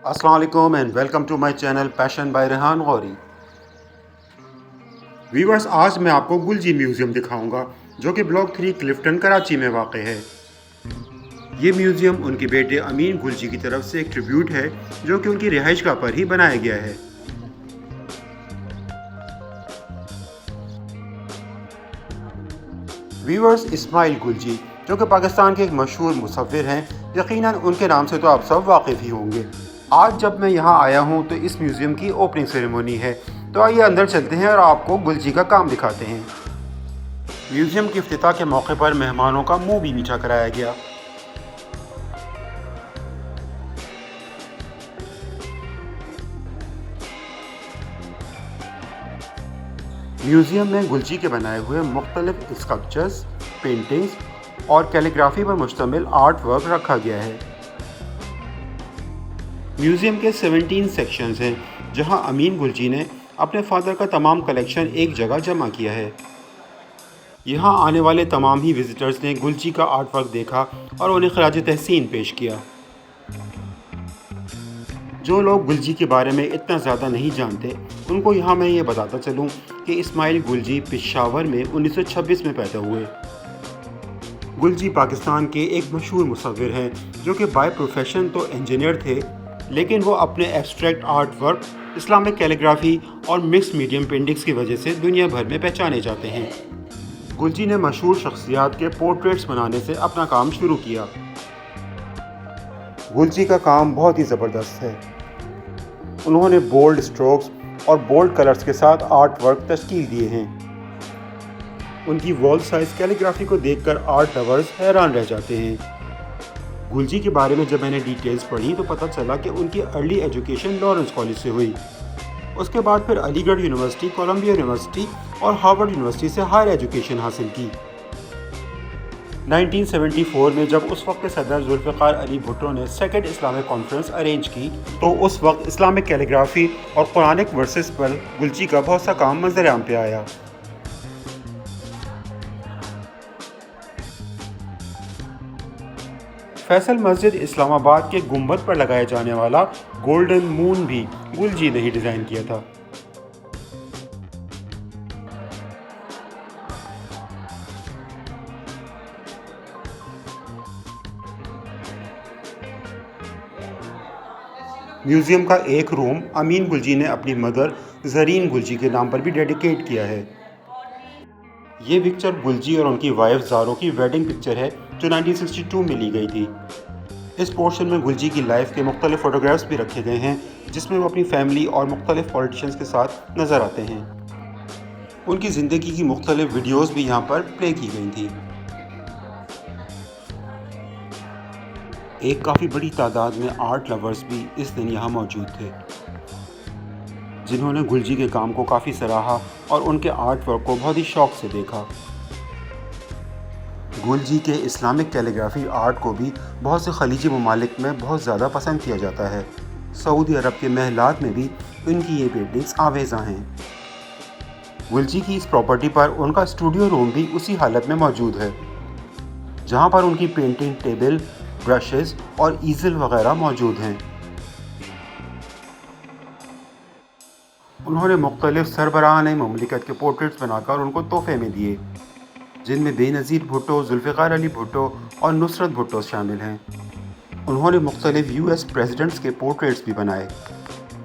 السلام علیکم and welcome to my channel passion by Rehan Ghori. Viewers, آج میں آپ کو گلجی میوزیم دکھاؤں گا جو کہ بلاک 3 کلفٹن کراچی میں واقع ہے. یہ میوزیم ان کے بیٹے امین گلجی کی طرف سے ایک ٹریبیوٹ ہے جو کہ ان کی رہائش گاہ پر ہی بنایا گیا ہے. ویورز، اسماعیل گلجی جو کہ پاکستان کے ایک مشہور مصور ہیں، یقیناً ان کے نام سے تو آپ سب واقف ہی ہوں گے. آج جب میں یہاں آیا ہوں تو اس میوزیم کی اوپننگ سیریمونی ہے، تو آئیے اندر چلتے ہیں اور آپ کو گلجی کا کام دکھاتے ہیں. میوزیم کے افتتاح کے موقع پر مہمانوں کا منہ بھی میٹھا کرایا گیا. میوزیم میں گلجی کے بنائے ہوئے مختلف اسکلپچرز، پینٹنگز اور کیلیگرافی پر مشتمل آرٹ ورک رکھا گیا ہے. میوزیم کے 17 سیکشنز ہیں جہاں امین گلجی نے اپنے فادر کا تمام کلیکشن ایک جگہ جمع کیا ہے. یہاں آنے والے تمام ہی وزٹرز نے گلجی کا آرٹ ورک دیکھا اور انہیں خراج تحسین پیش کیا. جو لوگ گلجی کے بارے میں اتنا زیادہ نہیں جانتے ان کو یہاں میں یہ بتاتا چلوں کہ اسماعیل گلجی پشاور میں 1926 میں پیدا ہوئے. گلجی پاکستان کے ایک مشہور مصور ہیں جو کہ بائی پروفیشن تو انجینئر تھے، لیکن وہ اپنے abstract art work, Islamic calligraphy اور مکس میڈیم پینٹنگز کی وجہ سے دنیا بھر میں پہچانے جاتے ہیں. گلجی نے مشہور شخصیات کے پورٹریٹس بنانے سے اپنا کام شروع کیا. گلجی کا کام بہت ہی زبردست ہے. انہوں نے بولڈ اسٹروکس اور بولڈ کلرز کے ساتھ آرٹ ورک تشکیل دیے ہیں. ان کی وال سائز کیلیگرافی کو دیکھ کر آرٹ لورز حیران رہ جاتے ہیں. گلجی کے بارے میں جب میں نے ڈیٹیلز پڑھی تو پتہ چلا کہ ان کی ارلی ایجوکیشن لارنس کالج سے ہوئی. اس کے بعد پھر علی گڑھ یونیورسٹی، کولمبیا یونیورسٹی اور ہارورڈ یونیورسٹی سے ہائر ایجوکیشن حاصل کی. 1974 میں جب اس وقت کے صدر ذوالفقار علی بھٹو نے سیکنڈ اسلامک کانفرنس ارینج کی تو اس وقت اسلامک کیلیگرافی اور قرآنک ورسز پر گلجی کا بہت سا کام منظر عام پہ آیا. فیصل مسجد اسلام آباد کے گنبد پر لگایا جانے والا گولڈن مون بھی گلجی نے ہی ڈیزائن کیا تھا. میوزیم کا ایک روم امین گلجی نے اپنی مدر زرین گلجی کے نام پر بھی ڈیڈیکیٹ کیا ہے. یہ پکچر گلجی اور ان کی وائف زارو کی ویڈنگ پکچر ہے جو 1962 میں لی گئی تھی. اس پورشن میں گلجی کی لائف کے مختلف فوٹوگرافز بھی رکھے گئے ہیں جس میں وہ اپنی فیملی اور مختلف پولیٹیشنز کے ساتھ نظر آتے ہیں. ان کی زندگی کی مختلف ویڈیوز بھی یہاں پر پلے کی گئی تھی. ایک کافی بڑی تعداد میں آرٹ لورز بھی اس دن یہاں موجود تھے جنہوں نے گلجی کے کام کو کافی سراہا اور ان کے آرٹ ورک کو بہت ہی شوق سے دیکھا. گلجی کے اسلامک کیلیگرافی آرٹ کو بھی بہت سے خلیجی ممالک میں بہت زیادہ پسند کیا جاتا ہے. سعودی عرب کے محلات میں بھی ان کی یہ پینٹنگز آویزاں ہیں. گلجی کی اس پراپرٹی پر ان کا اسٹوڈیو روم بھی اسی حالت میں موجود ہے جہاں پر ان کی پینٹنگ ٹیبل، برشز اور ایزل وغیرہ موجود ہیں. انہوں نے مختلف سربراہان مملکت کے پورٹریٹس بنا کر ان کو تحفے میں دیے جن میں بے نظیر بھٹو، ذوالفقار علی بھٹو اور نصرت بھٹو شامل ہیں. انہوں نے مختلف US پریزیڈنٹس کے پورٹریٹس بھی بنائے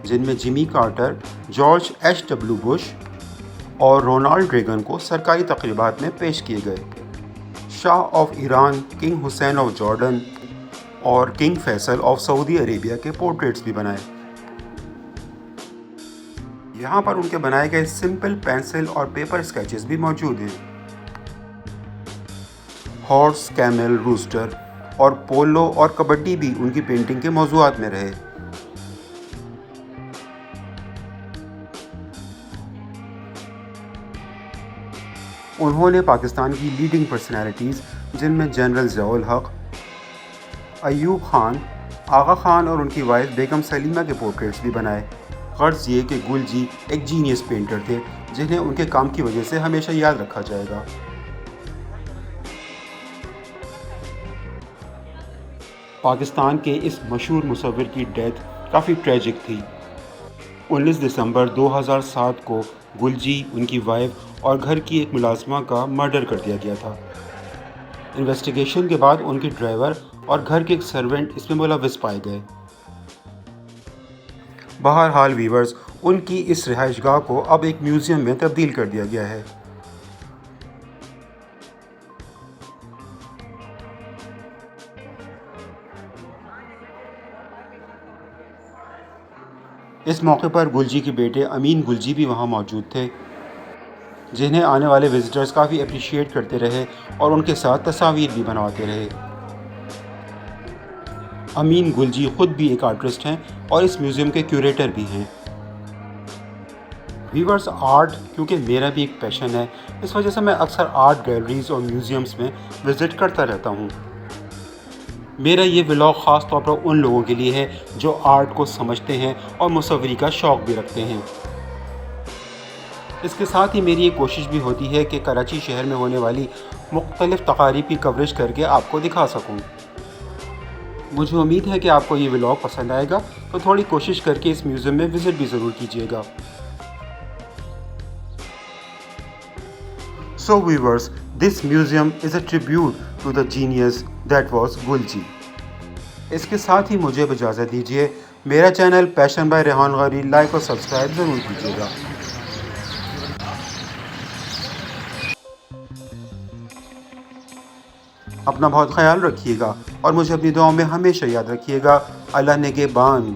جن میں Jimmy Carter, George HW Bush اور رونالڈ ریگن کو سرکاری تقریبات میں پیش کیے گئے. شاہ of Iran, King Hussein of Jordan اور King Faisal of Saudi Arabia کے پورٹریٹس بھی بنائے. یہاں پر ان کے بنائے گئے سمپل پینسل اور پیپر اسکیچز بھی موجود ہیں. ہارس، کیمل، روسٹر اور پولو اور کبڈی بھی ان کی پینٹنگ کے موضوعات میں رہے. انہوں نے پاکستان کی لیڈنگ پرسنالٹیز جن میں جنرل ضیاء الحق، ایوب خان، آغا خان اور ان کی وائف بیگم سلیمہ کے پورٹریٹس بھی بنائے. غرض یہ کہ گلجی ایک جینیس پینٹر تھے جنہیں ان کے کام کی وجہ سے ہمیشہ یاد رکھا جائے گا. پاکستان کے اس مشہور مصور کی ڈیتھ کافی ٹریجک تھی۔ 19 دسمبر 2007 کو گلجی، ان کی وائف اور گھر کی ایک ملازمہ کا مرڈر کر دیا گیا تھا۔ انویسٹیگیشن کے بعد ان کے ڈرائیور اور گھر کے ایک سرونٹ اس میں ملوث پائے گئے۔ بہرحال ویورز، ان کی اس رہائش گاہ کو اب ایک میوزیم میں تبدیل کر دیا گیا ہے۔ اس موقع پر گلجی کے بیٹے امین گلجی بھی وہاں موجود تھے، جنہیں آنے والے وزٹرز کافی اپریشیٹ کرتے رہے اور ان کے ساتھ تصاویر بھی بنواتے رہے۔ امین گلجی خود بھی ایک آرٹسٹ ہیں اور اس میوزیم کے کیوریٹر بھی ہیں۔ ویورز، آرٹ کیونکہ میرا بھی ایک پیشن ہے، اس وجہ سے میں اکثر آرٹ گیلریز اور میوزیمز میں وزٹ کرتا رہتا ہوں۔ میرا یہ ولاگ خاص طور پر ان لوگوں کے لیے ہے جو آرٹ کو سمجھتے ہیں اور مصوری کا شوق بھی رکھتے ہیں۔ اس کے ساتھ ہی میری یہ کوشش بھی ہوتی ہے کہ کراچی شہر میں ہونے والی مختلف تقاریب کی کوریج کر کے آپ کو دکھا سکوں۔ مجھے امید ہے کہ آپ کو یہ ولاگ پسند آئے گا، تو تھوڑی کوشش کر کے اس میوزیم میں وزٹ بھی ضرور کیجیے گا۔ So viewers, this museum is a tribute to the genius that was گلجی۔ اس کے ساتھ ہی مجھے اجازت دیجیے، میرا channel passion by Rehan Ghari like اور سبسکرائب ضرور کیجیے گا۔ اپنا بہت خیال رکھیے گا اور مجھے اپنی دعاؤں میں ہمیشہ یاد رکھیے گا۔ اللہ نگہبان۔